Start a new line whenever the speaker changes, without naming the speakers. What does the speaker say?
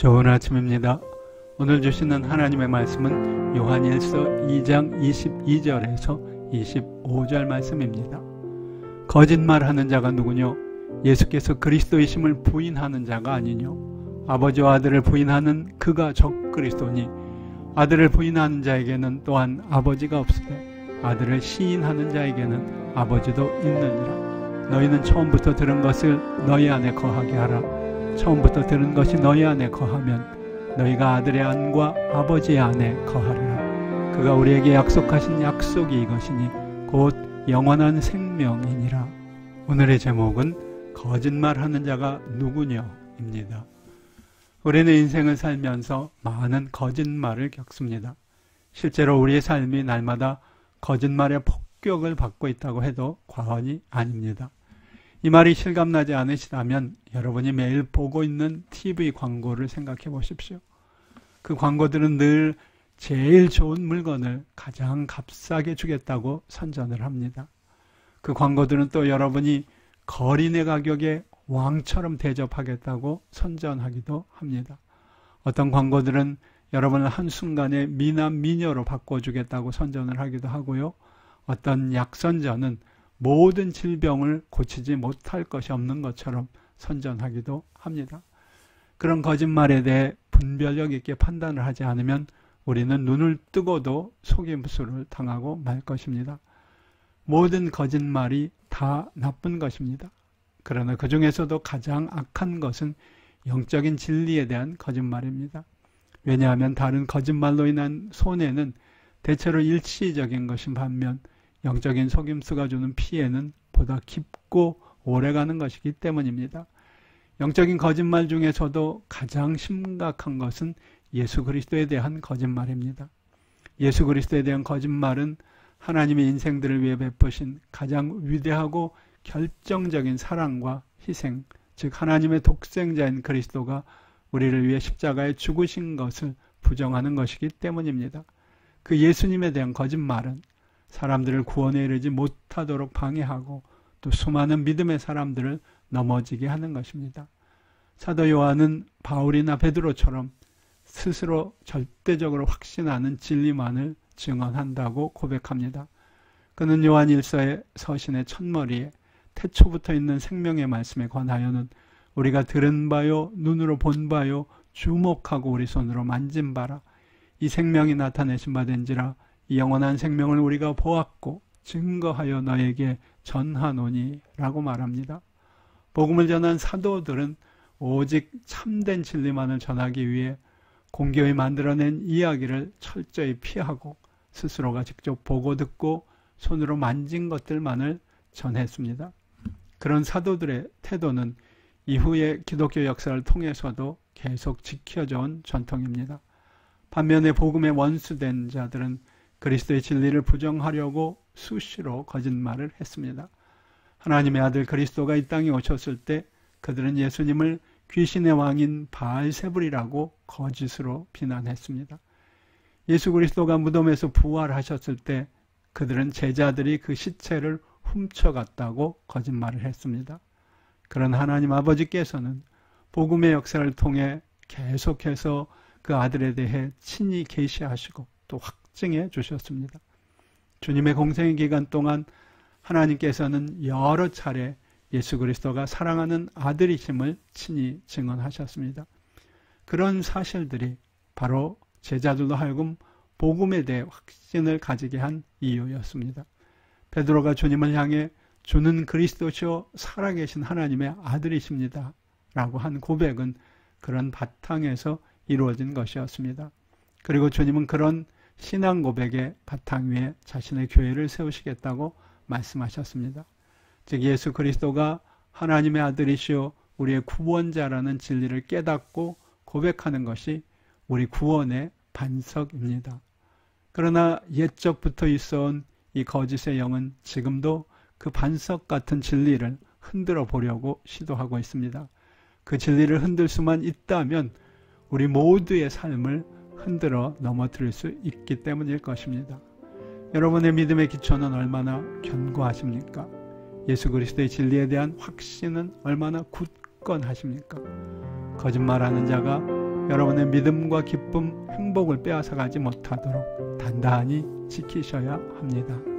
좋은 아침입니다. 오늘 주시는 하나님의 말씀은 요한일서 2장 22절에서 25절 말씀입니다. 거짓말하는 자가 누구뇨? 예수께서 그리스도이심을 부인하는 자가 아니뇨? 아버지와 아들을 부인하는 그가 적그리스도니 아들을 부인하는 자에게는 또한 아버지가 없으되 아들을 시인하는 자에게는 아버지도 있느니라. 너희는 처음부터 들은 것을 너희 안에 거하게 하라. 처음부터 들은 것이 너희 안에 거하면 너희가 아들의 안과 아버지의 안에 거하리라. 그가 우리에게 약속하신 약속이 이것이니 곧 영원한 생명이니라. 오늘의 제목은 거짓말하는 자가 누구냐입니다. 우리는 인생을 살면서 많은 거짓말을 겪습니다. 실제로 우리의 삶이 날마다 거짓말의 폭격을 받고 있다고 해도 과언이 아닙니다. 이 말이 실감나지 않으시다면 여러분이 매일 보고 있는 TV 광고를 생각해 보십시오. 그 광고들은 늘 제일 좋은 물건을 가장 값싸게 주겠다고 선전을 합니다. 그 광고들은 또 여러분이 거리내 가격에 왕처럼 대접하겠다고 선전하기도 합니다. 어떤 광고들은 여러분을 한순간에 미남 미녀로 바꿔주겠다고 선전을 하기도 하고요. 어떤 약선전은 모든 질병을 고치지 못할 것이 없는 것처럼 선전하기도 합니다. 그런 거짓말에 대해 분별력 있게 판단을 하지 않으면 우리는 눈을 뜨고도 속임수를 당하고 말 것입니다. 모든 거짓말이 다 나쁜 것입니다. 그러나 그 중에서도 가장 악한 것은 영적인 진리에 대한 거짓말입니다. 왜냐하면 다른 거짓말로 인한 손해는 대체로 일시적인 것인 반면 영적인 속임수가 주는 피해는 보다 깊고 오래가는 것이기 때문입니다. 영적인 거짓말 중에서도 가장 심각한 것은 예수 그리스도에 대한 거짓말입니다. 예수 그리스도에 대한 거짓말은 하나님의 인생들을 위해 베푸신 가장 위대하고 결정적인 사랑과 희생, 즉 하나님의 독생자인 그리스도가 우리를 위해 십자가에 죽으신 것을 부정하는 것이기 때문입니다. 그 예수님에 대한 거짓말은 사람들을 구원에 이르지 못하도록 방해하고 또 수많은 믿음의 사람들을 넘어지게 하는 것입니다. 사도 요한은 바울이나 베드로처럼 스스로 절대적으로 확신하는 진리만을 증언한다고 고백합니다. 그는 요한일서의 서신의 첫머리에 태초부터 있는 생명의 말씀에 관하여는 우리가 들은 바요 눈으로 본 바요 주목하고 우리 손으로 만진 바라. 이 생명이 나타내신 바 된지라. 이 영원한 생명을 우리가 보았고 증거하여 너에게 전하노니 라고 말합니다. 복음을 전한 사도들은 오직 참된 진리만을 전하기 위해 공교히 만들어낸 이야기를 철저히 피하고 스스로가 직접 보고 듣고 손으로 만진 것들만을 전했습니다. 그런 사도들의 태도는 이후의 기독교 역사를 통해서도 계속 지켜져 온 전통입니다. 반면에 복음의 원수된 자들은 그리스도의 진리를 부정하려고 수시로 거짓말을 했습니다. 하나님의 아들 그리스도가 이 땅에 오셨을 때 그들은 예수님을 귀신의 왕인 바알세불이라고 거짓으로 비난했습니다. 예수 그리스도가 무덤에서 부활하셨을 때 그들은 제자들이 그 시체를 훔쳐갔다고 거짓말을 했습니다. 그런 하나님 아버지께서는 복음의 역사를 통해 계속해서 그 아들에 대해 친히 계시하시고 또 확증해 주셨습니다. 주님의 공생의 기간 동안 하나님께서는 여러 차례 예수 그리스도가 사랑하는 아들이심을 친히 증언하셨습니다. 그런 사실들이 바로 제자들로 하여금 복음에 대해 확신을 가지게 한 이유였습니다. 베드로가 주님을 향해 주는 그리스도시요 살아계신 하나님의 아들이십니다 라고 한 고백은 그런 바탕에서 이루어진 것이었습니다. 그리고 주님은 그런 신앙 고백의 바탕 위에 자신의 교회를 세우시겠다고 말씀하셨습니다. 즉 예수 그리스도가 하나님의 아들이시오 우리의 구원자라는 진리를 깨닫고 고백하는 것이 우리 구원의 반석입니다. 그러나 옛적부터 있어온 이 거짓의 영은 지금도 그 반석 같은 진리를 흔들어 보려고 시도하고 있습니다. 그 진리를 흔들 수만 있다면 우리 모두의 삶을 흔들어 넘어뜨릴 수 있기 때문일 것입니다. 여러분의 믿음의 기초는 얼마나 견고하십니까? 예수 그리스도의 진리에 대한 확신은 얼마나 굳건하십니까? 거짓말하는 자가 여러분의 믿음과 기쁨, 행복을 빼앗아가지 못하도록 단단히 지키셔야 합니다.